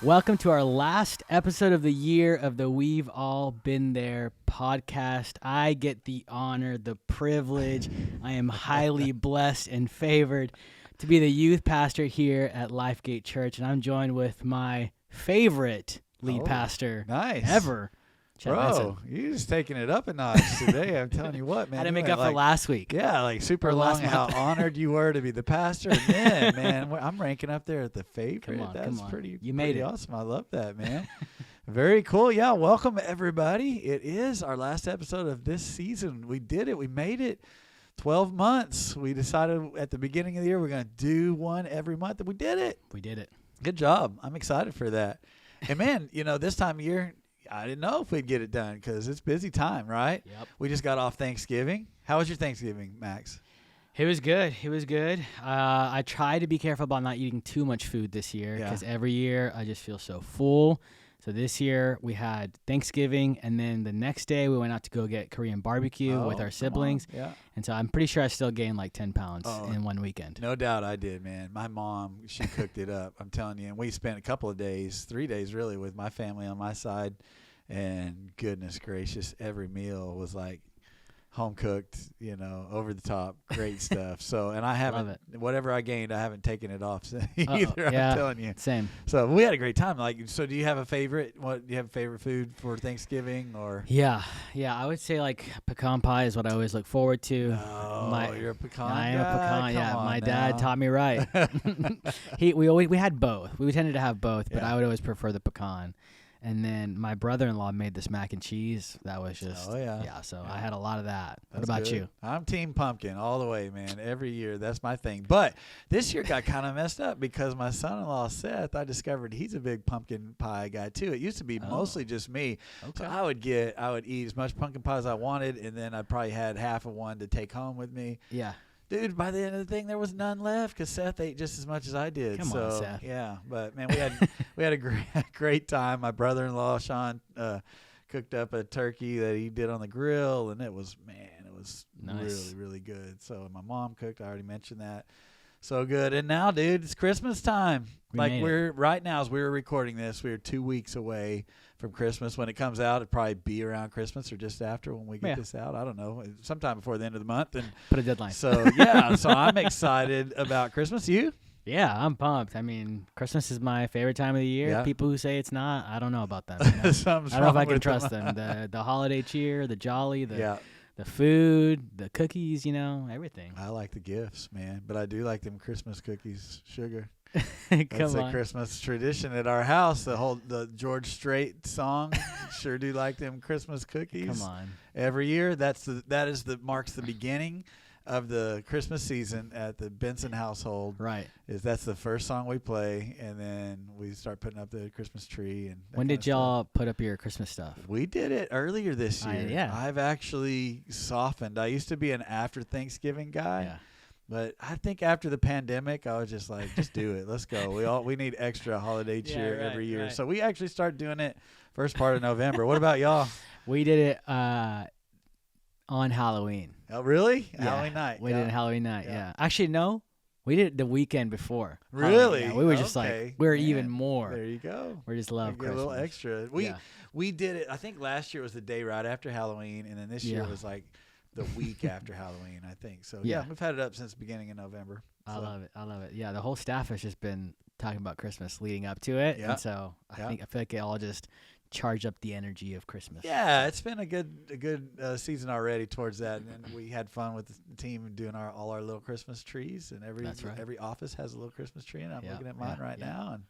Welcome to our last episode of the year of the We've All Been There podcast. I get the honor, the privilege. I am highly blessed and favored to be the youth pastor here at Lifegate Church, and I'm joined with my favorite lead pastor ever, Chad Benson. You're just taking it up a notch today. I'm telling you what, man. I had to make up for last week. Yeah, like super Or last long how month. honored you were to be the pastor. And then, man, I'm ranking up there at the favorite. Come on. Pretty You made pretty it. awesome. I love that, man. Very cool. Yeah, welcome everybody. It is our last episode of this season. We did it. We made it. 12 months. We decided at the beginning of the year we're going to do one every month, and we did it. We did it. Good job. I'm excited for that. And, man, this time of year, I didn't know if we'd get it done because it's busy time, right? Yep. We just got off Thanksgiving. How was your Thanksgiving, Max? It was good. I tried to be careful about not eating too much food this year Yeah. because every year I just feel so full. So this year we had Thanksgiving, and then the next day we went out to go get Korean barbecue with our siblings. Yeah. And so I'm pretty sure I still gained like 10 pounds Oh, in one weekend. No doubt I did, man. My mom, she cooked it up. I'm telling you. And we spent a couple of days, 3 days really, with my family on my side. And goodness gracious, every meal was like home cooked, over the top, great stuff. So, and I haven't, whatever I gained, I haven't taken it off either. Yeah, I'm telling you. Same. So we had a great time. So do you have a favorite? Do you have a favorite food for Thanksgiving or? Yeah. I would say like pecan pie is what I always look forward to. You're a pecan I am guy? a pecan. Come Yeah, on my now. dad taught me right. We had both. We tended to have both, but Yeah. I would always prefer the pecan. And then my brother-in-law made this mac and cheese. That was just, so I had a lot of that. What That's about good. you? I'm team pumpkin all the way, man. Every year, that's my thing. But this year got kind of messed up because my son-in-law, Seth, I discovered he's a big pumpkin pie guy, too. It used to be mostly just me. Okay. So I would eat as much pumpkin pie as I wanted, and then I probably had half of one to take home with me. Yeah. Dude, by the end of the thing, there was none left because Seth ate just as much as I did. Come on, Seth. Yeah, but man, we had a great time. My brother-in-law Sean cooked up a turkey that he did on the grill, and it was Nice. really, really good. So my mom cooked. I already mentioned that. So good. And now, dude, it's Christmas time. Right now, as we were recording this, we're 2 weeks away from Christmas. When it comes out, it'll probably be around Christmas or just after when we get this out. I don't know. Sometime before the end of the month. And Put a deadline. so, yeah. So I'm excited about Christmas. You? Yeah, I'm pumped. I mean, Christmas is my favorite time of the year. Yeah. People who say it's not, I don't know about them. You know? Something's I don't know if wrong I can with trust them. them. The holiday cheer, the jolly, Yeah. the food, the cookies, everything. I like the gifts, man. But I do like them Christmas cookies, sugar. Come That's a on. Christmas tradition at our house. The George Strait song. Sure do like them Christmas cookies. Come on. Every year, marks the beginning of the Christmas season at the Benson household. Right. That's the first song we play, and then we start putting up the Christmas tree. And that When kind did of y'all put up your Christmas stuff? We did it earlier this year. Yeah. I've actually softened. I used to be an after Thanksgiving guy. Yeah. But I think after the pandemic, I was just like, just do it. Let's go. We need extra holiday cheer every year. right. So we actually started doing it first part of November. What about y'all? We did it on Halloween. Oh, really? Yeah. Halloween night. We did it Halloween night, Yeah. yeah. Actually, no. We did it the weekend before. Really? Halloween. Yeah, we were just Okay. like, we're Man, even more. There you go. We just love Get a Christmas. little extra. We did it. I think last year was the day right after Halloween, and then this year Yeah. was like the week after Halloween, I think. So Yeah. we've had it up since the beginning of November. I love it. Yeah, the whole staff has just been talking about Christmas leading up to it. Yeah. And so I feel like it all just charged up the energy of Christmas. Yeah, it's been a good season already towards that, and we had fun with the team doing all our little Christmas trees, and That's right. every office has a little Christmas tree, and I'm Yeah, looking at mine right yeah. now, and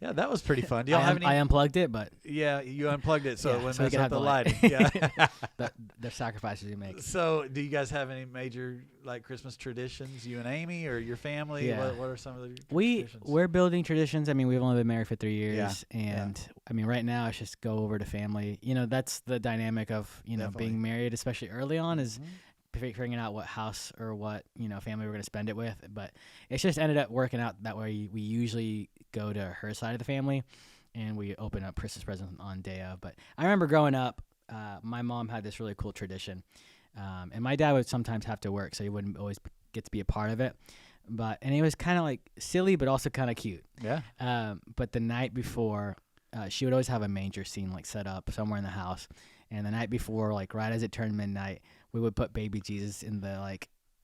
yeah, that was pretty fun. Do y'all have any? I unplugged it, but Yeah, you unplugged it, so Yeah, it wouldn't so we mess could up have the the lighting. light. Yeah. the sacrifices you make. So, do you guys have any major like Christmas traditions, you and Amy, or your family? Yeah. What are some of the traditions? We're building traditions. I mean, we've only been married for 3 years, Yeah, and I mean, right now it's just go over to family. That's the dynamic of Definitely. being married, especially early on, is Mhm. figuring out what house or what family we're going to spend it with. But it's just ended up working out that way. We usually go to her side of the family, and we open up Christmas presents on day of. But I remember growing up, my mom had this really cool tradition, and my dad would sometimes have to work, so he wouldn't always get to be a part of it. and it was kind of like silly, but also kind of cute. Yeah. But the night before, she would always have a manger scene like set up somewhere in the house. And the night before, like right as it turned midnight, we would put baby Jesus in the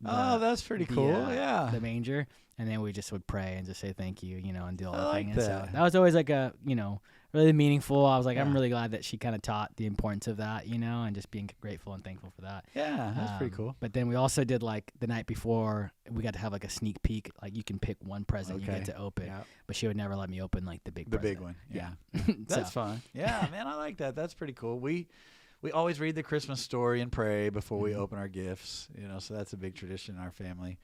Oh, that's pretty cool. Yeah. the manger, and then we just would pray and just say thank you, and do all I the like thing. And so that. that was always like a, really meaningful. I was like, I'm Yeah. really glad that she kind of taught the importance of that, and just being grateful and thankful for that. Yeah, that's pretty cool. But then we also did like the night before, we got to have like a sneak peek. Like you can pick one present you Okay. get to open, Yeah. but she would never let me open like the big The present. big one. Yeah. Yeah. That's fun. Yeah, man, I like that. That's pretty cool. We always read the Christmas story and pray before we Mhm. open our gifts, so that's a big tradition in our family.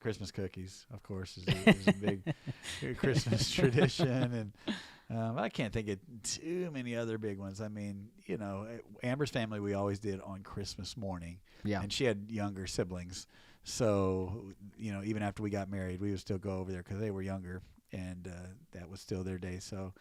Christmas cookies, of course, is a big Christmas tradition, and I can't think of too many other big ones. I mean, Amber's family, we always did on Christmas morning, Yeah. and she had younger siblings, so even after we got married, we would still go over there because they were younger, and that was still their day. So.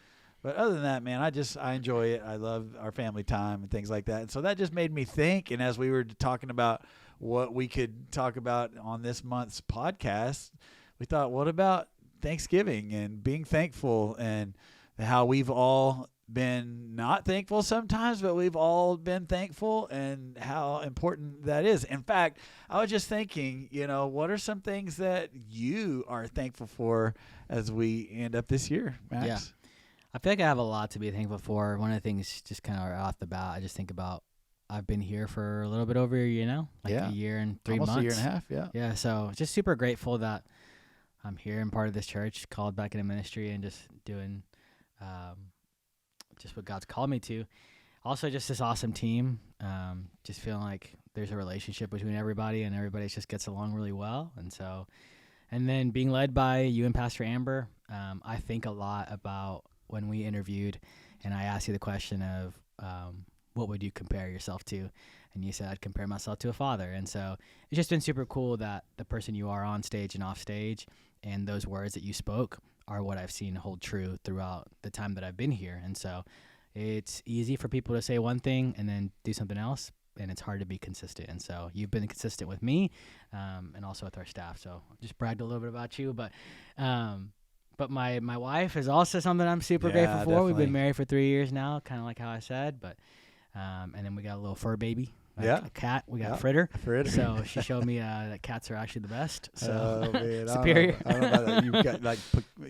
But other than that, man, I enjoy it. I love our family time and things like that. And so that just made me think. And as we were talking about what we could talk about on this month's podcast, we thought, what about Thanksgiving and being thankful and how we've all been not thankful sometimes, but we've all been thankful and how important that is. In fact, I was just thinking, what are some things that you are thankful for as we end up this year, Max? Yeah. I feel like I have a lot to be thankful for. One of the things, just kind of off the bat, I just think about I've been here for a little bit over a year now, like Yeah. a year and 3 Almost months. a year and a half, yeah. Yeah, so just super grateful that I'm here and part of this church, called back into ministry, and just doing just what God's called me to. Also, just this awesome team. Just feeling like there's a relationship between everybody, and everybody just gets along really well. And then being led by you and Pastor Amber, I think a lot about when we interviewed, and I asked you the question of what would you compare yourself to, and you said I'd compare myself to a father. And so it's just been super cool that the person you are on stage and off stage, and those words that you spoke are what I've seen hold true throughout the time that I've been here. And so it's easy for people to say one thing and then do something else, and it's hard to be consistent. And so you've been consistent with me, and also with our staff. So just bragged a little bit about you, but my wife is also something I'm super Yeah, grateful for. We've definitely. been married for 3 years now, kind of like how I said, but and then we got a little fur baby, Yeah. a cat. We got Yeah. Fritter. Fritter. So she showed me that cats are actually the best. So Oh, man, superior. I don't know about that. You've got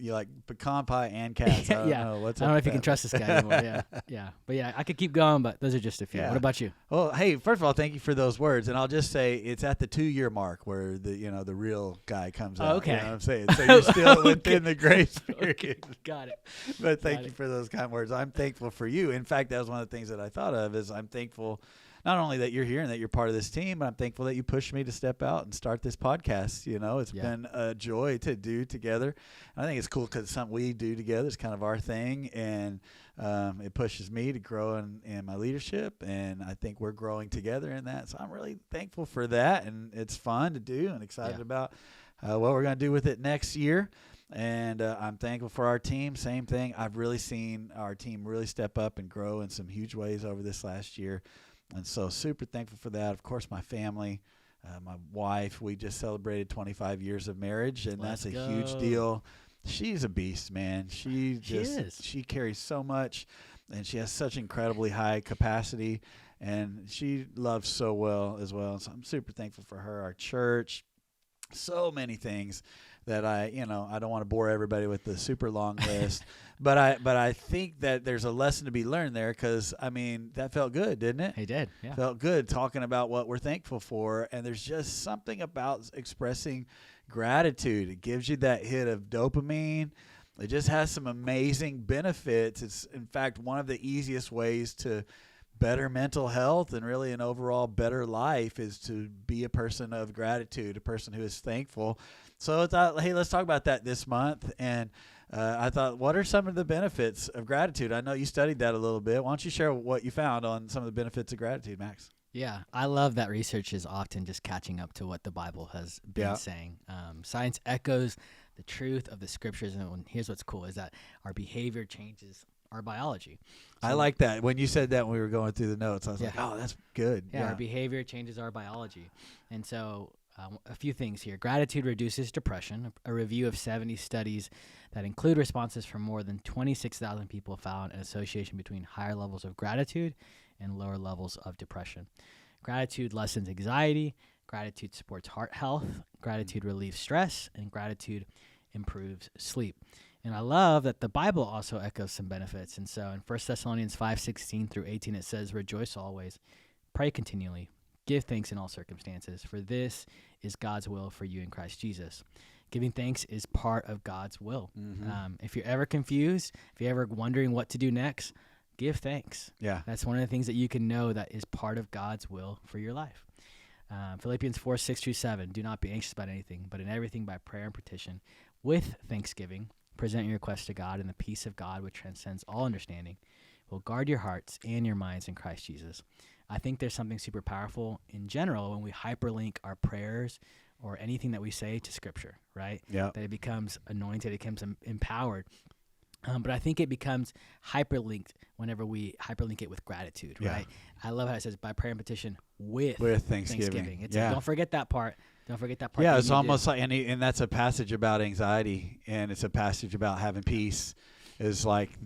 you like pecan pie and cats. I don't Yeah. know. What's I up don't know with if you can that? trust this guy anymore. Yeah, yeah, but yeah, I could keep going, but those are just a few. Yeah. What about you? Well, hey, first of all, thank you for those words, and I'll just say it's at the 2-year mark where the real guy comes out. Okay. You know what I'm saying? So you're still Okay. within the grace period. Got it. But thank Got you it. for those kind words. I'm thankful for you. In fact, that was one of the things that I thought of is I'm thankful not only that you're here and that you're part of this team, but I'm thankful that you pushed me to step out and start this podcast. It's Yeah. been a joy to do together. I think it's cool because it's something we do together. It's kind of our thing, and it pushes me to grow in my leadership, and I think we're growing together in that. So I'm really thankful for that, and it's fun to do and excited Yeah. about what we're going to do with it next year. And I'm thankful for our team. Same thing. I've really seen our team really step up and grow in some huge ways over this last year. And so super thankful for that. Of course, my family, my wife, we just celebrated 25 years of marriage, and Let's that's a huge go. deal. She's a beast, man. She is. She carries so much, and she has such incredibly high capacity, and she loves so well as well. So I'm super thankful for her, our church, so many things that I don't want to bore everybody with the super long list, but I think that there's a lesson to be learned there because, that felt good, didn't it? He did. Yeah. Felt good talking about what we're thankful for, and there's just something about expressing gratitude. It gives you that hit of dopamine. It just has some amazing benefits. It's, in fact, one of the easiest ways to better mental health and really an overall better life is to be a person of gratitude, a person who is thankful. So I thought, hey, let's talk about that this month. And I thought, what are some of the benefits of gratitude? I know you studied that a little bit. Why don't you share what you found on some of the benefits of gratitude, Max? Yeah, I love that research is often just catching up to what the Bible has been Yeah. saying. Science echoes the truth of the scriptures, and here's what's cool is that our behavior changes our biology. I So- like that. When you said that when we were going through the notes, I was like, Yeah. oh, that's good. Yeah, our behavior changes our biology. And so A few things here. Gratitude reduces depression. A review of 70 studies that include responses from more than 26,000 people found an association between higher levels of gratitude and lower levels of depression. Gratitude lessens anxiety. Gratitude supports heart health. Gratitude relieves stress. And gratitude improves sleep. And I love that the Bible also echoes some benefits. And so in 1 Thessalonians 5:16 through 18, it says, "Rejoice always, pray continually, give thanks in all circumstances, for this is God's will for you in Christ Jesus." Giving thanks is part of God's will. If you're ever confused, if you're ever wondering what to do next, give thanks. Yeah. That's one of the things that you can know that is part of God's will for your life. Philippians 4:6-7, "Do not be anxious about anything, but in everything by prayer and petition, with thanksgiving, present your requests to God, and the peace of God, which transcends all understanding, will guard your hearts and your minds in Christ Jesus." I think there's something super powerful in general when we hyperlink our prayers or anything that we say to Scripture, right? Yeah. That it becomes anointed, it becomes empowered. But I think it becomes hyperlinked whenever we hyperlink it with gratitude, Yeah. right? I love how it says by prayer and petition with Thanksgiving. It's Yeah. Don't forget that part. Don't forget that part. Yeah, that it's you almost did. like, and that's a passage about anxiety, and it's a passage about having peace. Is like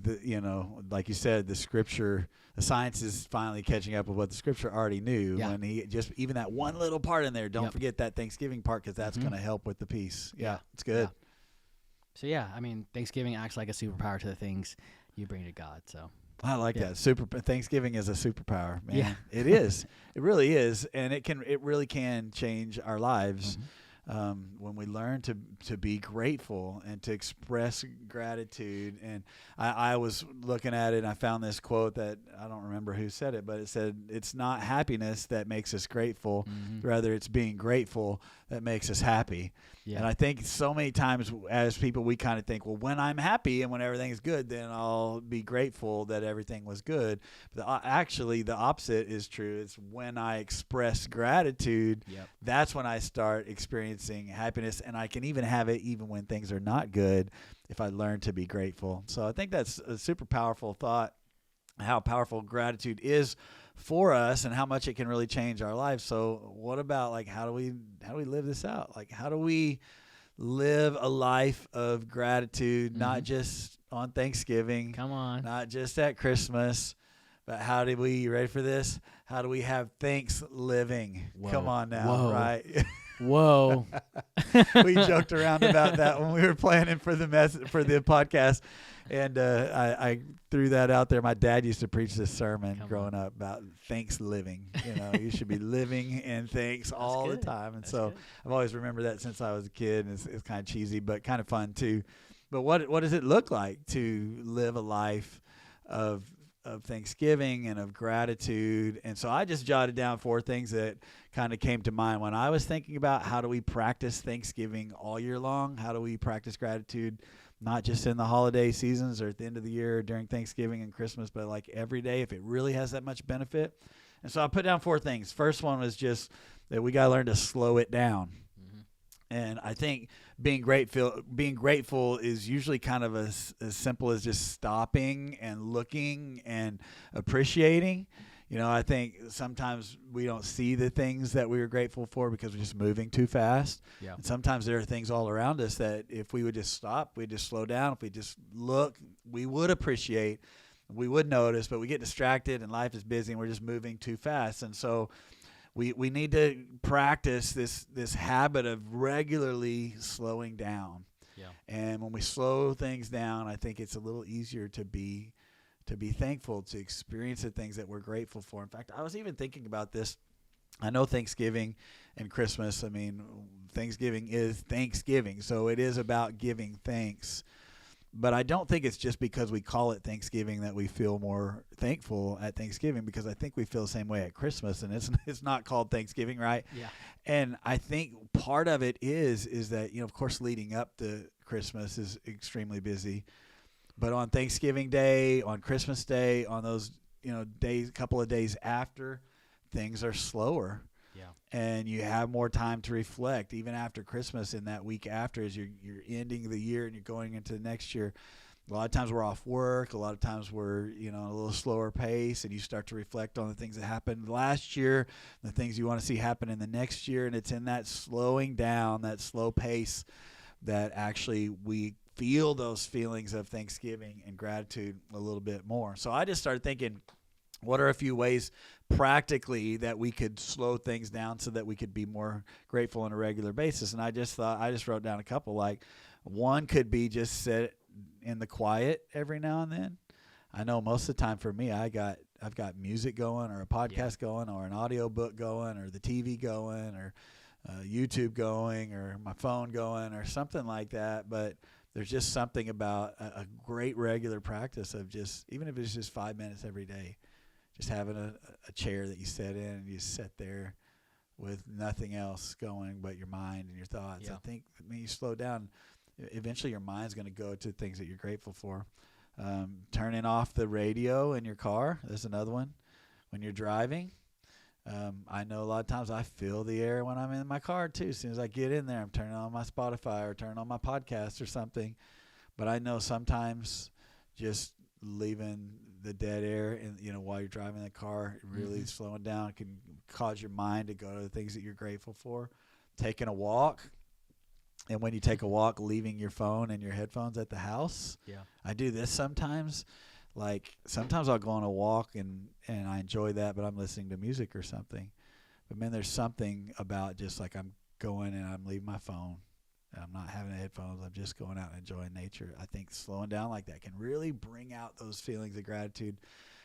like you said, the Scripture, the science is finally catching up with what the Scripture already knew. Yeah. When he just even that one little part in there, don't forget that Thanksgiving part, because that's going to help with the peace. Yeah, it's good. Yeah. So yeah, I mean, Thanksgiving acts like a superpower to the things you bring to God. So I like that. Thanksgiving is a superpower, man. Yeah. It is. It really is, and it really can change our lives. When we learn to be grateful and to express gratitude. And I was looking at it, and I found this quote that I don't remember who said it, but it said, "It's not happiness that makes us grateful, rather it's being grateful that makes us happy." Yeah. And I think so many times as people, we kind of think, well, when I'm happy and when everything's good, then I'll be grateful that everything was good. But actually, the opposite is true. It's when I express gratitude, that's when I start experiencing happiness. And I can even have it even when things are not good if I learn to be grateful. So I think that's a super powerful thought, how powerful gratitude is for us and how much it can really change our lives. So what about, like, how do we live this out? Like, how do we live a life of gratitude, not just on Thanksgiving, Come on. not just at Christmas, but how do we, you ready for this? How do we have thanks living? Whoa. Come on now, Whoa. right? Whoa. We joked around about that when we were planning for the podcast, and I threw that out there. My dad used to preach this sermon growing up about thanks living. You should be living in thanks all the time. And so I've always remembered that since I was a kid, and it's kind of cheesy, but kind of fun too. But what does it look like to live a life of Thanksgiving and of gratitude? And so I just jotted down 4 things that kind of came to mind when I was thinking about how do we practice Thanksgiving all year long? How do we practice gratitude, not just in the holiday seasons or at the end of the year during Thanksgiving and Christmas, but like every day if it really has that much benefit? And so I put down 4 things. First one was just that we got to learn to slow it down. And I think being grateful is usually kind of as simple as just stopping and looking and appreciating. I think sometimes we don't see the things that we were grateful for because we're just moving too fast. Yeah. And sometimes there are things all around us that if we would just stop, we'd just slow down. If we just look, we would appreciate, we would notice, but we get distracted and life is busy and we're just moving too fast. And so we need to practice this habit of regularly slowing down. Yeah. And when we slow things down, I think it's a little easier to be thankful, to experience the things that we're grateful for. In fact, I was even thinking about this. I know Thanksgiving and Christmas, Thanksgiving is Thanksgiving, so it is about giving thanks. But I don't think it's just because we call it Thanksgiving that we feel more thankful at Thanksgiving, because I think we feel the same way at Christmas, and it's not called Thanksgiving, right? Yeah. And I think part of it is that, of course, leading up to Christmas is extremely busy. But on Thanksgiving Day, on Christmas Day, on those, days, couple of days after, things are slower. Yeah. And you have more time to reflect, even after Christmas, in that week after, as you're ending the year and you're going into the next year. A lot of times we're off work. A lot of times we're, a little slower pace, and you start to reflect on the things that happened last year, the things you want to see happen in the next year. And it's in that slowing down, that slow pace, that actually we feel those feelings of thanksgiving and gratitude a little bit more. So I just started thinking, what are a few ways practically that we could slow things down so that we could be more grateful on a regular basis? And I just wrote down a couple. Like, one could be just sit in the quiet every now and then. I know most of the time for me, I've got music going, or a podcast going, or an audio book going, or the TV going, or YouTube going, or my phone going, or something like that. But there's just something about a great regular practice of just, even if it's just 5 minutes every day, just having a chair that you sit in and you sit there with nothing else going but your mind and your thoughts. Yeah. I think when you slow down, eventually your mind's going to go to things that you're grateful for. Turning off the radio in your car, that's another one. When you're driving, I know a lot of times I feel the air when I'm in my car too. As soon as I get in there, I'm turning on my Spotify or turning on my podcast or something. But I know sometimes just leaving the dead air and while you're driving the car, really slowing down can cause your mind to go to the things that you're grateful for. Taking a walk. And when you take a walk, leaving your phone and your headphones at the house. Yeah. I do this sometimes. Like, sometimes I'll go on a walk and I enjoy that, but I'm listening to music or something. But, man, there's something about just like I'm going and I'm leaving my phone. I'm not having the headphones. I'm just going out and enjoying nature. I think slowing down like that can really bring out those feelings of gratitude.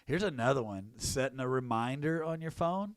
Here's another one. Setting a reminder on your phone.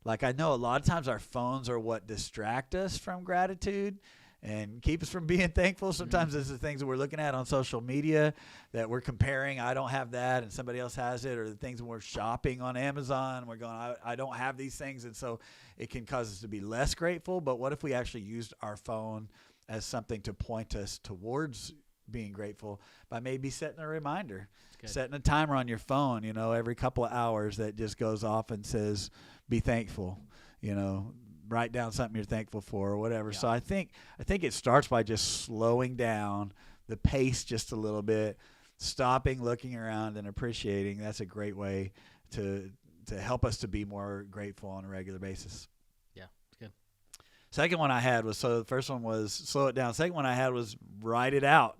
Like, I know a lot of times our phones are what distract us from gratitude and keep us from being thankful. Sometimes it's the things that we're looking at on social media that we're comparing. I don't have that and somebody else has it, or the things when we're shopping on Amazon, we're going, I don't have these things. And so it can cause us to be less grateful. But what if we actually used our phone as something to point us towards being grateful by maybe setting a reminder, setting a timer on your phone, every couple of hours that just goes off and says, be thankful, write down something you're thankful for or whatever. Yeah. So I think it starts by just slowing down the pace just a little bit, stopping, looking around, and appreciating. That's a great way to help us to be more grateful on a regular basis. Yeah, it's good. Second one I had was, so the first one was slow it down. Second one I had was write it out.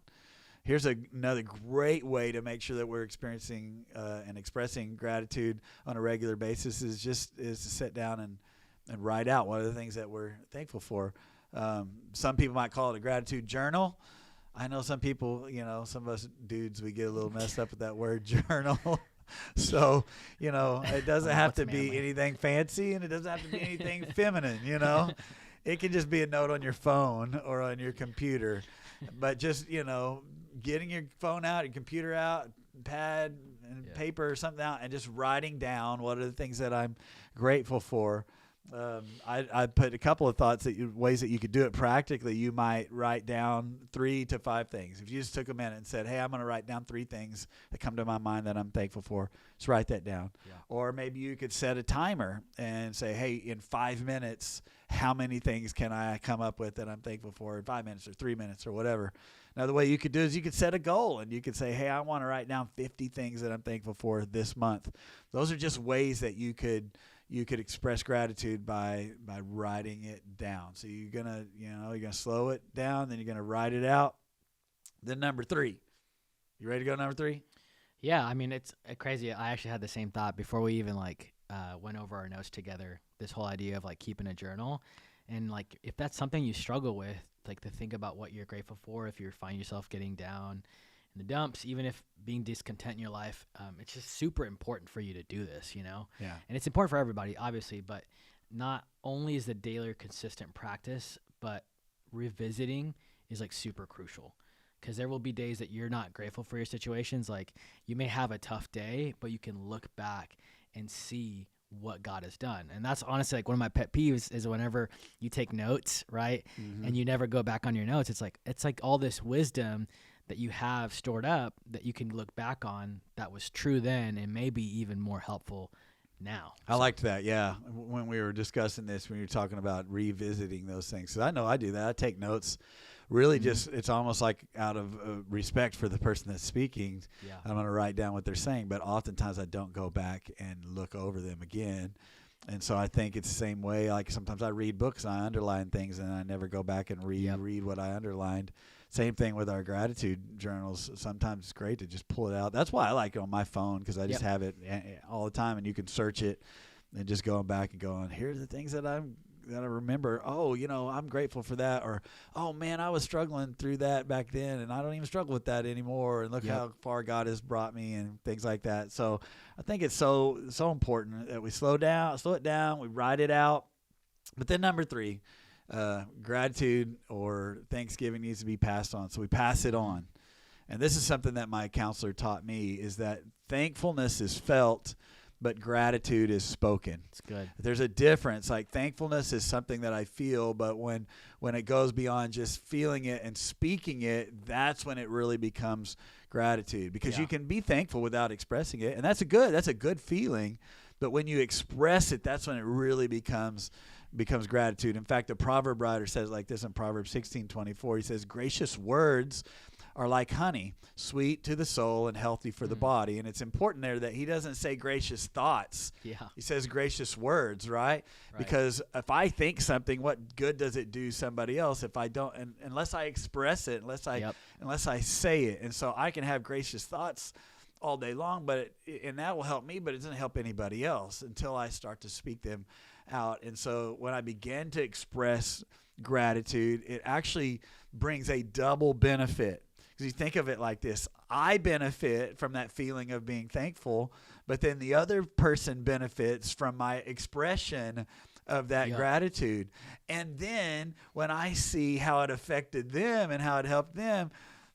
Here's another great way to make sure that we're experiencing and expressing gratitude on a regular basis is to sit down and write out what are the things that we're thankful for. Some people might call it a gratitude journal. I know some people, some of us dudes, we get a little messed up with that word journal. So, it doesn't have to be anything fancy, and it doesn't have to be anything feminine, It can just be a note on your phone or on your computer. But just, getting your phone out, your computer out, pad and paper or something out, and just writing down what are the things that I'm grateful for. I put a couple of thoughts ways that you could do it practically. You might write down 3 to 5 things. If you just took a minute and said, hey, I'm going to write down 3 things that come to my mind that I'm thankful for, just write that down. Yeah. Or maybe you could set a timer and say, hey, in 5 minutes, how many things can I come up with that I'm thankful for in 5 minutes or 3 minutes or whatever. Another way you could do is you could set a goal and you could say, hey, I want to write down 50 things that I'm thankful for this month. Those are just ways that you could express gratitude by writing it down. So you're gonna slow it down, then you're gonna write it out. Then number 3. You ready to go number 3? Yeah, I mean, it's crazy. I actually had the same thought before we even went over our notes together. This whole idea of keeping a journal, and if that's something you struggle with, to think about what you're grateful for. If you find yourself getting down in the dumps, even if being discontent in your life, it's just super important for you to do this, Yeah. And it's important for everybody, obviously, but not only is the daily consistent practice, but revisiting is super crucial, because there will be days that you're not grateful for your situations. You may have a tough day, but you can look back and see what God has done. And that's honestly one of my pet peeves is whenever you take notes, right? Mm-hmm. And you never go back on your notes. It's like all this wisdom that you have stored up that you can look back on that was true then and maybe even more helpful now. I liked that, yeah. When we were discussing this, when you were talking about revisiting those things. So I know I do that. I take notes really just, it's almost like out of respect for the person that's speaking, Yeah. I'm going to write down what they're saying, but oftentimes I don't go back and look over them again. And so I think it's the same way. Like sometimes I read books and I underline things and I never go back and reread what I underlined. Same thing with our gratitude journals. Sometimes it's great to just pull it out. That's why I like it on my phone, because I just have it all the time, and you can search it and just going back and going, here's the things that I remember. Oh, I'm grateful for that. Or, oh man, I was struggling through that back then and I don't even struggle with that anymore. And look how far God has brought me and things like that. So I think it's so important that we slow it down, we write it out. But then number 3, gratitude or thanksgiving needs to be passed on. So we pass it on. And this is something that my counselor taught me, is that thankfulness is felt, but gratitude is spoken. It's good. There's a difference. Like thankfulness is something that I feel, but when it goes beyond just feeling it and speaking it, that's when it really becomes gratitude. Because you can be thankful without expressing it, and that's a good feeling. But when you express it, that's when it really becomes gratitude. In fact, the proverb writer says like this in Proverbs 16:24. He says, "Gracious words are like honey, sweet to the soul and healthy for the body." And it's important there that he doesn't say gracious thoughts. Yeah. He says gracious words, right? Because if I think something, what good does it do somebody else if I don't, unless I express it, unless I say it. And so I can have gracious thoughts all day long, and that will help me, but it doesn't help anybody else until I start to speak them out. And so when I begin to express gratitude, it actually brings a double benefit. Because you think of it like this: I benefit from that feeling of being thankful, but then the other person benefits from my expression of that gratitude. And then when I see how it affected them and how it helped them,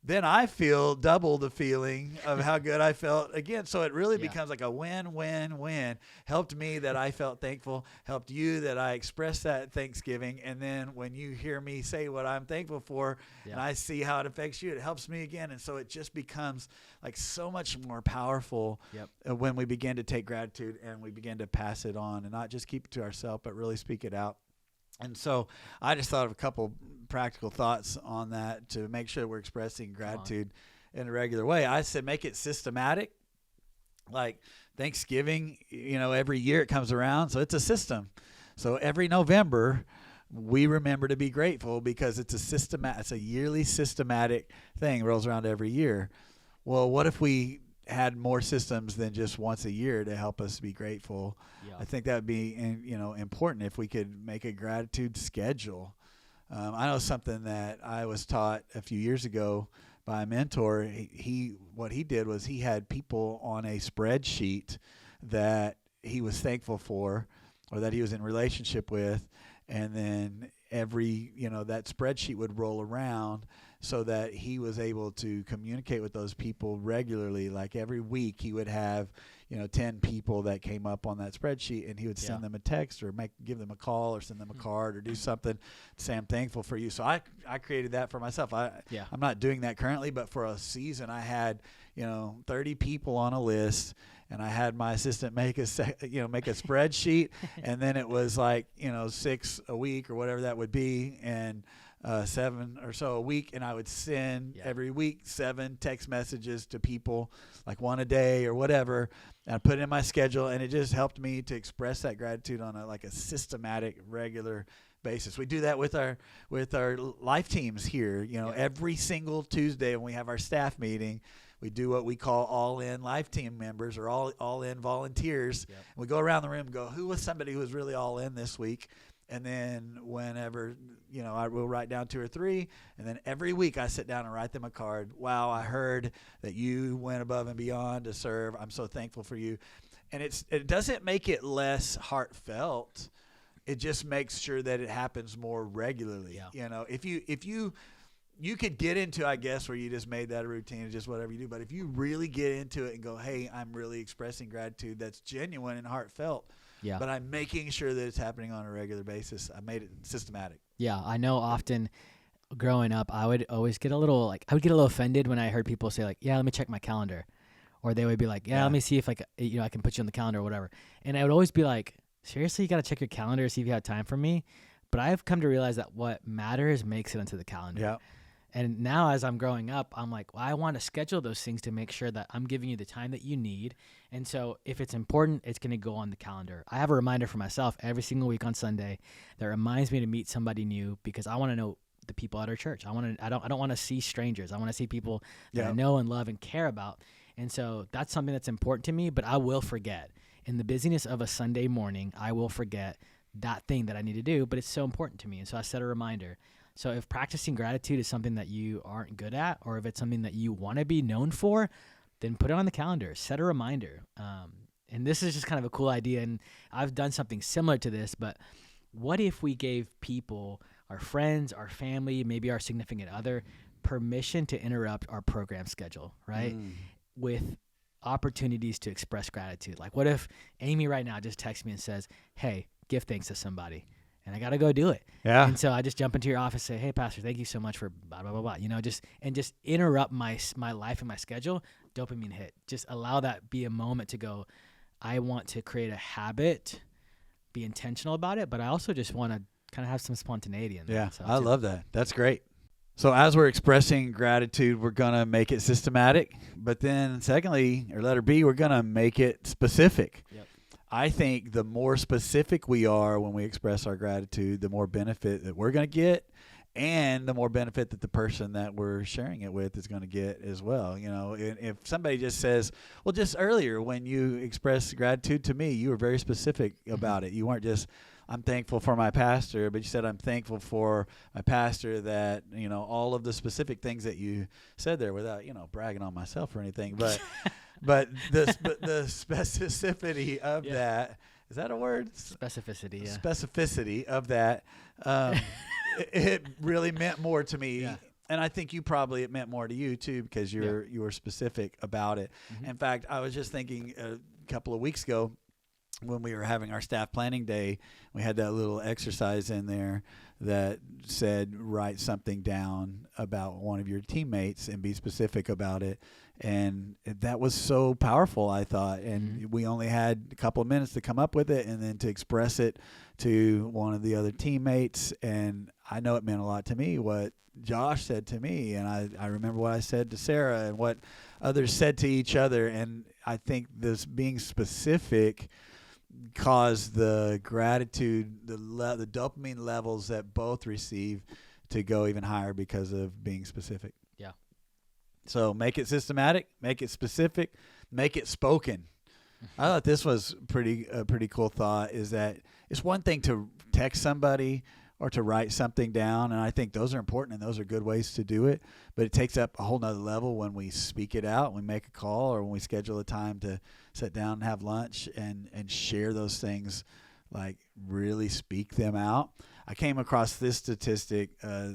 then I feel double the feeling of how good I felt again. So it really becomes like a win-win-win. Helped me that I felt thankful, helped you that I expressed that Thanksgiving. And then when you hear me say what I'm thankful for and I see how it affects you, it helps me again. And so it just becomes like so much more powerful when we begin to take gratitude and we begin to pass it on and not just keep it to ourselves, but really speak it out. And so I just thought of a couple practical thoughts on that to make sure we're expressing gratitude in a regular way. I said make it systematic. Like Thanksgiving, every year it comes around, so it's a system. So every November we remember to be grateful because it's a yearly systematic thing. It rolls around every year. Well, what if we had more systems than just once a year to help us be grateful? I think that would be important if we could make a gratitude schedule. I know something that I was taught a few years ago by a mentor. What he did was he had people on a spreadsheet that he was thankful for or that he was in relationship with, and then that spreadsheet would roll around so that he was able to communicate with those people regularly. Like every week he would have 10 people that came up on that spreadsheet, and he would send them a text or give them a call or send them a card or do something to say I'm thankful for you. So I created that for myself. I'm not doing that currently, but for a season I had 30 people on a list, and I had my assistant make a spreadsheet, and then it was like 6 a week or whatever that would be, and 7 or so a week, and I would send every week 7 text messages to people, like 1 a day or whatever, and I put it in my schedule, and it just helped me to express that gratitude on a systematic, regular basis. We do that with our life teams here. Every single Tuesday when we have our staff meeting, we do what we call all-in life team members or all-in volunteers. And we go around the room and go, who was somebody who was really all in this week? And then whenever, I will write down 2 or 3. And then every week I sit down and write them a card. Wow, I heard that you went above and beyond to serve. I'm so thankful for you. And it doesn't make it less heartfelt. It just makes sure that it happens more regularly. If you could get into, I guess, where you just made that a routine and just whatever you do. But if you really get into it and go, hey, I'm really expressing gratitude that's genuine and heartfelt, but I'm making sure that it's happening on a regular basis. I made it systematic. Yeah, I know often growing up, I would always get a little offended when I heard people say like, yeah, let me check my calendar. Or they would be like, let me see if I can put you on the calendar or whatever. And I would always be like, seriously, you got to check your calendar to see if you have time for me? But I've come to realize that what matters makes it onto the calendar. Yeah. And now as I'm growing up, I'm like, well, I want to schedule those things to make sure that I'm giving you the time that you need. And so if it's important, it's going to go on the calendar. I have a reminder for myself every single week on Sunday that reminds me to meet somebody new, because I want to know the people at our church. I don't want to see strangers. I want to see people that I know and love and care about. And so that's something that's important to me, but I will forget. In the busyness of a Sunday morning, I will forget that thing that I need to do, but it's so important to me. And so I set a reminder. So if practicing gratitude is something that you aren't good at, or if it's something that you want to be known for, then put it on the calendar, set a reminder. And this is just kind of a cool idea. And I've done something similar to this, but what if we gave people, our friends, our family, maybe our significant other, permission to interrupt our program schedule, right? With opportunities to express gratitude. Like, what if Amy right now just texts me and says, hey, give thanks to somebody, and I got to go do it. Yeah. And so I just jump into your office, say, hey, Pastor, thank you so much for blah, blah, blah, blah, just interrupt my life and my schedule. Dopamine hit. Just allow that be a moment to go, I want to create a habit, be intentional about it, but I also just want to kind of have some spontaneity in that. Yeah, So I love that. That's great. So as we're expressing gratitude, we're going to make it systematic. But then secondly, or letter B, we're going to make it specific. Yep. I think the more specific we are when we express our gratitude, the more benefit that we're going to get, and the more benefit that the person that we're sharing it with is going to get as well. If somebody just says, well, just earlier when you expressed gratitude to me, you were very specific about it. You weren't just, I'm thankful for my pastor, but you said, I'm thankful for my pastor that, all of the specific things that you said there, without, bragging on myself or anything. But but the specificity of that, is that a word? Specificity, yeah. Specificity of that, it really meant more to me. Yeah. And I think it meant more to you too, because you were specific about it. Mm-hmm. In fact, I was just thinking a couple of weeks ago, when we were having our staff planning day, we had that little exercise in there that said, write something down about one of your teammates and be specific about it. And that was so powerful, I thought. And we only had a couple of minutes to come up with it and then to express it to one of the other teammates. And I know it meant a lot to me what Josh said to me. And I remember what I said to Sarah and what others said to each other. And I think this being specific caused the gratitude, the dopamine levels that both receive to go even higher because of being specific. Yeah. So make it systematic, make it specific, make it spoken. I thought this was a pretty cool thought, is that it's one thing to text somebody or to write something down, and I think those are important and those are good ways to do it, but it takes up a whole nother level when we speak it out, when we make a call, or when we schedule a time to sit down and have lunch and share those things, like really speak them out. I came across this statistic, a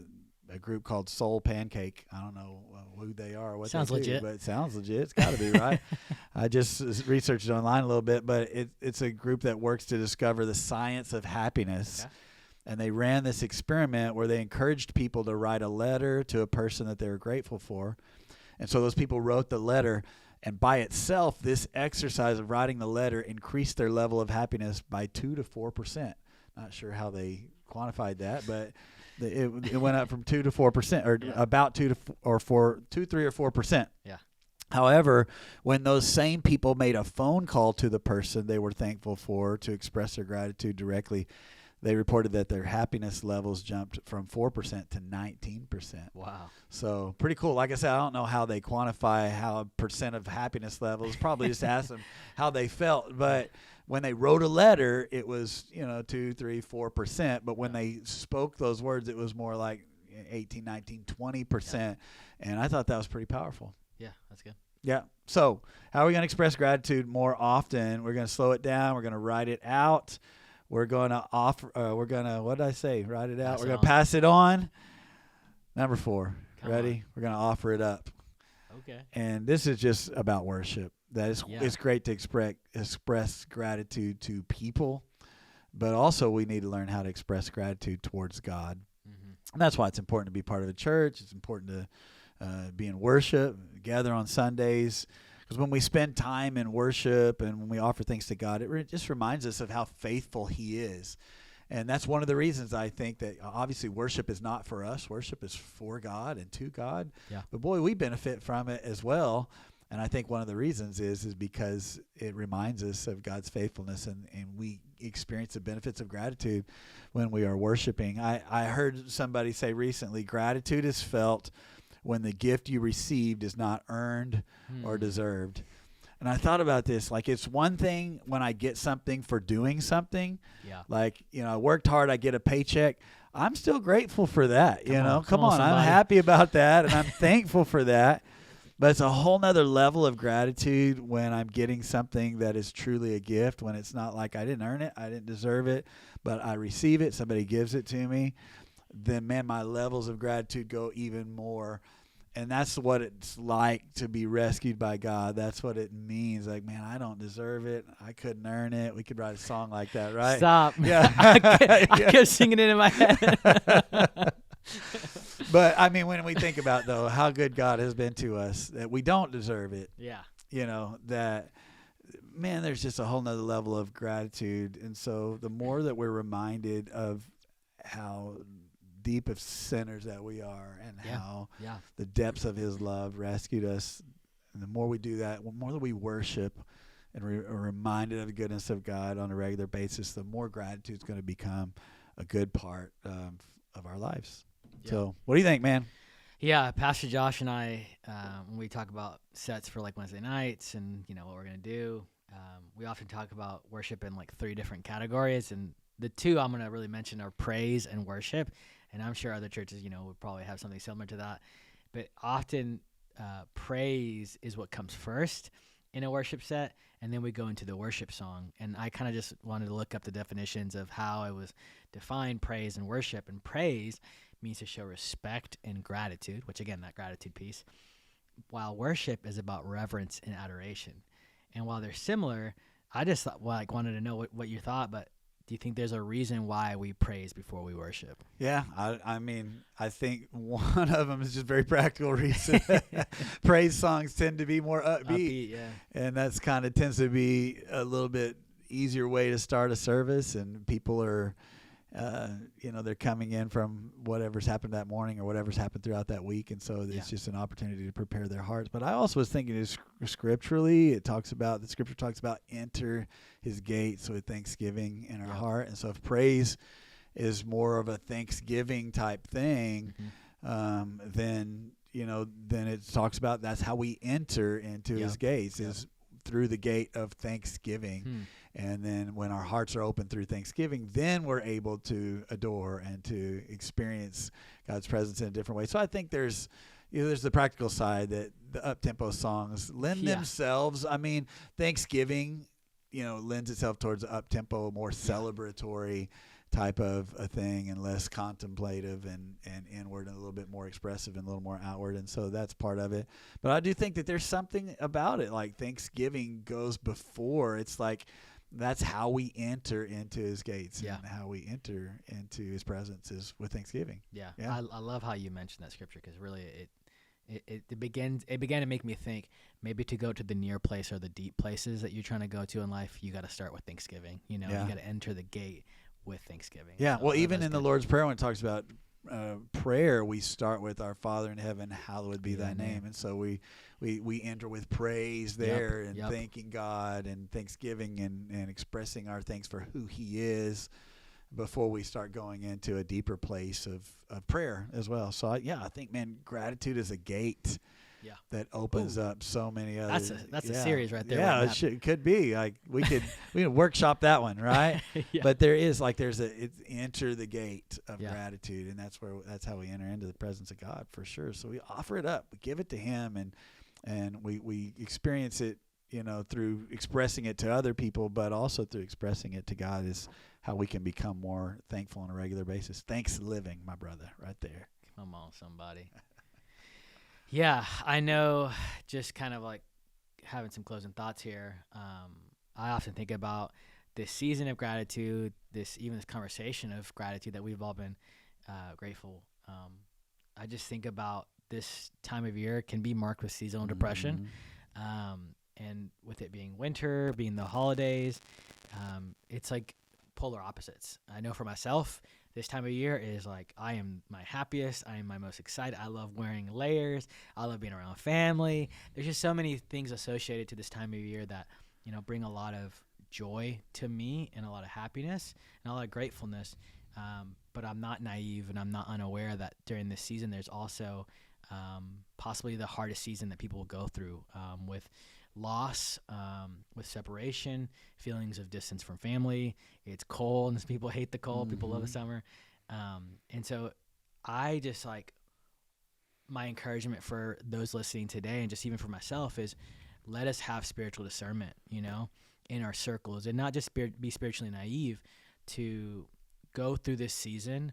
group called Soul Pancake. I don't know who they are or what sounds they do, legit. but it sounds legit. It's got to be, right? I just researched it online a little bit, but it's a group that works to discover the science of happiness. Okay. And they ran this experiment where they encouraged people to write a letter to a person that they were grateful for. And so those people wrote the letter, and by itself, this exercise of writing the letter increased their level of happiness by 2 to 4%. Not sure how they quantified that, but it went up from 2 to 4%, or about 2 to 3 or 4%. Yeah. However, when those same people made a phone call to the person they were thankful for to express their gratitude directly, they reported that their happiness levels jumped from 4% to 19%. Wow. So pretty cool. Like I said, I don't know how they quantify how percent of happiness levels. Probably just ask them how they felt. But when they wrote a letter, it was, 2, 3, 4%. But when they spoke those words, it was more like 18, 19, 20%. Yeah. And I thought that was pretty powerful. Yeah, that's good. Yeah. So how are we going to express gratitude more often? We're going to slow it down. We're going to write it out. We're going to what did I say? Write it out. We're going to pass it on. Number 4. Ready? We're going to offer it up. Okay. And this is just about worship. It's great to express gratitude to people, but also we need to learn how to express gratitude towards God. Mm-hmm. And that's why it's important to be part of a church. It's important to be in worship, gather on Sundays. Because when we spend time in worship and when we offer things to God, it just reminds us of how faithful He is. And that's one of the reasons I think that obviously worship is not for us. Worship is for God and to God. Yeah. But boy, we benefit from it as well. And I think one of the reasons is because it reminds us of God's faithfulness, and we experience the benefits of gratitude when we are worshiping. I heard somebody say recently, gratitude is felt when the gift you received is not earned or deserved. And I thought about this, like it's one thing when I get something for doing something. Yeah. Like, I worked hard, I get a paycheck. I'm still grateful for that. Come on. Somebody. I'm happy about that, and I'm thankful for that. But it's a whole nother level of gratitude when I'm getting something that is truly a gift, when it's not like I didn't earn it, I didn't deserve it, but I receive it, somebody gives it to me. Then, man, my levels of gratitude go even more. And that's what it's like to be rescued by God. That's what it means. Like, man, I don't deserve it. I couldn't earn it. We could write a song like that, right? Stop. Yeah. I kept singing it in my head. But, I mean, when we think about, though, how good God has been to us, that we don't deserve it. Yeah. That, man, there's just a whole nother level of gratitude. And so the more that we're reminded of how deep of sinners that we are, and how the depths of his love rescued us, and the more we do that, the more that we worship and are reminded of the goodness of God on a regular basis, the more gratitude is going to become a good part of our lives. Yeah. So what do you think, man? Yeah, Pastor Josh and I, when we talk about sets for like Wednesday nights and what we're going to do, we often talk about worship in like 3 different categories, and the 2 I'm going to really mention are praise and worship. And I'm sure other churches, would probably have something similar to that. But often praise is what comes first in a worship set, and then we go into the worship song. And I kind of just wanted to look up the definitions of how it was defined, praise and worship. And praise means to show respect and gratitude, which, again, that gratitude piece, while worship is about reverence and adoration. And while they're similar, I just wanted to know what you thought, but do you think there's a reason why we praise before we worship? Yeah, I mean, I think one of them is just very practical reason. Praise songs tend to be more upbeat, and that's kind of tends to be a little bit easier way to start a service, and people are, they're coming in from whatever's happened that morning or whatever's happened throughout that week, and so it's just an opportunity to prepare their hearts. But I also was thinking scripturally, the scripture talks about enter his gates with thanksgiving in our heart, and so if praise is more of a thanksgiving type thing, then it talks about that's how we enter into his gates is through the gate of thanksgiving. And then when our hearts are open through Thanksgiving, then we're able to adore and to experience God's presence in a different way. So I think there's the practical side that the up-tempo songs lend themselves. I mean, Thanksgiving, lends itself towards up-tempo, more celebratory type of a thing, and less contemplative and inward, and a little bit more expressive and a little more outward. And so that's part of it. But I do think that there's something about it, like Thanksgiving goes before. It's like that's how we enter into his gates, and how we enter into his presence is with Thanksgiving. Yeah. I love how you mentioned that scripture, because really it began to make me think maybe to go to the near place or the deep places that you're trying to go to in life, you got to start with Thanksgiving. You got to enter the gate with Thanksgiving. Yeah. So well, even in the Lord's Prayer, when it talks about prayer, we start with our Father in heaven, hallowed be thy name. And so we enter with praise there, and thanking God and thanksgiving and expressing our thanks for who he is before we start going into a deeper place of prayer as well. So I think, man, gratitude is a gate that opens up so many other. That's a series right there. Yeah, it could be. Like we could workshop that one, right? But there's enter the gate of gratitude, and that's how we enter into the presence of God for sure. So we offer it up, we give it to him, and we experience it, through expressing it to other people, but also through expressing it to God is how we can become more thankful on a regular basis. Thanks living, my brother, right there. Come on, somebody. Yeah, I know, just kind of like having some closing thoughts here. I often think about this season of gratitude, this conversation of gratitude that we've all been grateful. I just think about this time of year can be marked with seasonal depression. And with it being winter, being the holidays, it's like polar opposites. I know for myself, this time of year is like I am my happiest. I am my most excited. I love wearing layers. I love being around family. There's just so many things associated to this time of year that, bring a lot of joy to me and a lot of happiness and a lot of gratefulness. But I'm not naive and I'm not unaware that during this season there's also possibly the hardest season that people will go through with loss, with separation, feelings of distance from family. It's cold and people hate the cold. People love the summer. And so I just my encouragement for those listening today and just even for myself is let us have spiritual discernment, in our circles and not just be spiritually naive to go through this season,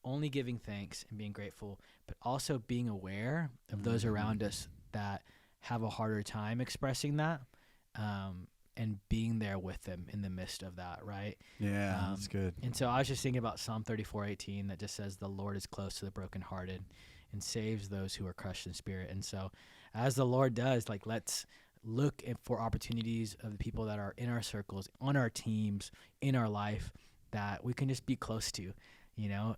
only giving thanks and being grateful, but also being aware of those around us that have a harder time expressing that, and being there with them in the midst of that, right? Yeah, that's good. And so I was just thinking about Psalm 34:18 that just says, "The Lord is close to the brokenhearted and saves those who are crushed in spirit." And so as the Lord does, let's look for opportunities of the people that are in our circles, on our teams, in our life, that we can just be close to,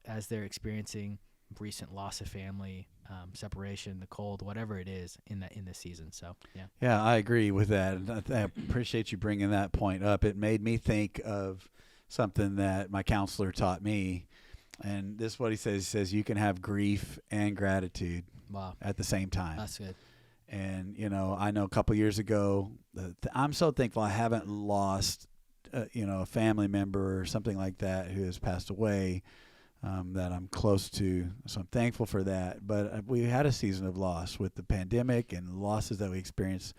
as they're experiencing recent loss of family, separation, the cold, whatever it is in this season. So, yeah. Yeah, I agree with that. And I appreciate you bringing that point up. It made me think of something that my counselor taught me. And this is what he says. He says, you can have grief and gratitude at the same time. That's good. And, I know a couple years ago, I'm so thankful I haven't lost, a family member or something like that who has passed away, that I'm close to. So I'm thankful for that. But we had a season of loss with the pandemic and losses that we experienced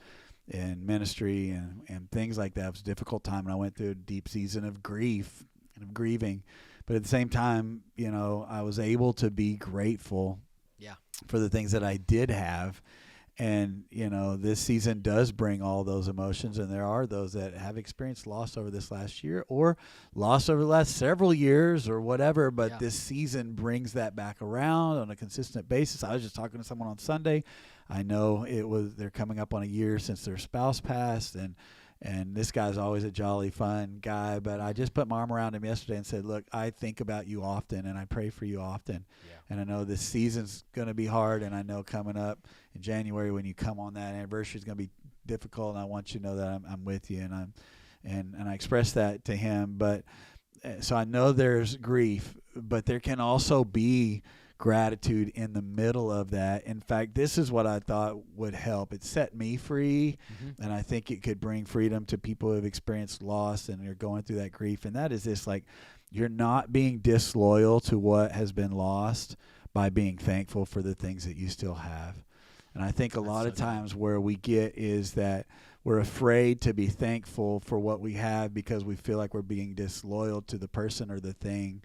in ministry and things like that. It was a difficult time, and I went through a deep season of grief and of grieving. But at the same time, I was able to be grateful for the things that I did have. And, this season does bring all those emotions, and there are those that have experienced loss over this last year or loss over the last several years or whatever, but this season brings that back around on a consistent basis. I was just talking to someone on Sunday. I know they're coming up on a year since their spouse passed, and this guy's always a jolly, fun guy, but I just put my arm around him yesterday and said, look, I think about you often, and I pray for you often. Yeah. And I know this season's going to be hard, and I know coming up in January when you come on that anniversary is going to be difficult, and I want you to know that I'm with you, and I expressed that to him. But so I know there's grief, but there can also be gratitude in the middle of that. In fact, this is what I thought would help. It set me free, and I think it could bring freedom to people who have experienced loss and are going through that grief. And that is this, you're not being disloyal to what has been lost by being thankful for the things that you still have. And I think a lot of times where we get is that we're afraid to be thankful for what we have because we feel like we're being disloyal to the person or the thing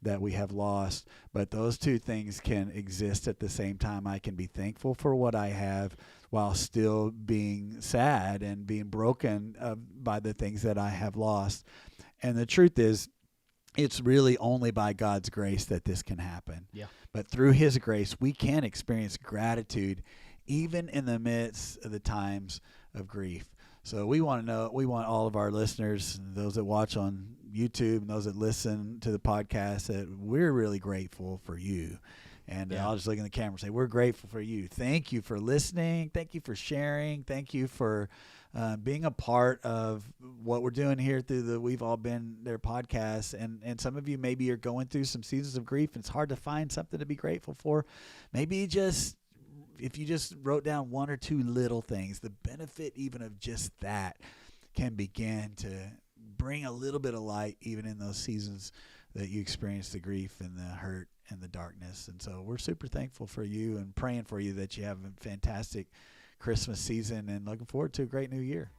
that we have lost. But those two things can exist at the same time. I can be thankful for what I have while still being sad and being broken by the things that I have lost. And the truth is, it's really only by God's grace that this can happen. Yeah. But through his grace, we can experience gratitude even in the midst of the times of grief. So we want all of our listeners, those that watch on YouTube and those that listen to the podcast, that we're really grateful for you. And I'll just look in the camera and say, we're grateful for you. Thank you for listening. Thank you for sharing. Thank you for being a part of what we're doing here through the We've All Been There podcast. And some of you maybe are going through some seasons of grief, and it's hard to find something to be grateful for. Maybe if you just wrote down one or two little things, the benefit even of just that can begin to bring a little bit of light even in those seasons that you experience the grief and the hurt and the darkness. And so we're super thankful for you and praying for you that you have a fantastic Christmas season and looking forward to a great new year.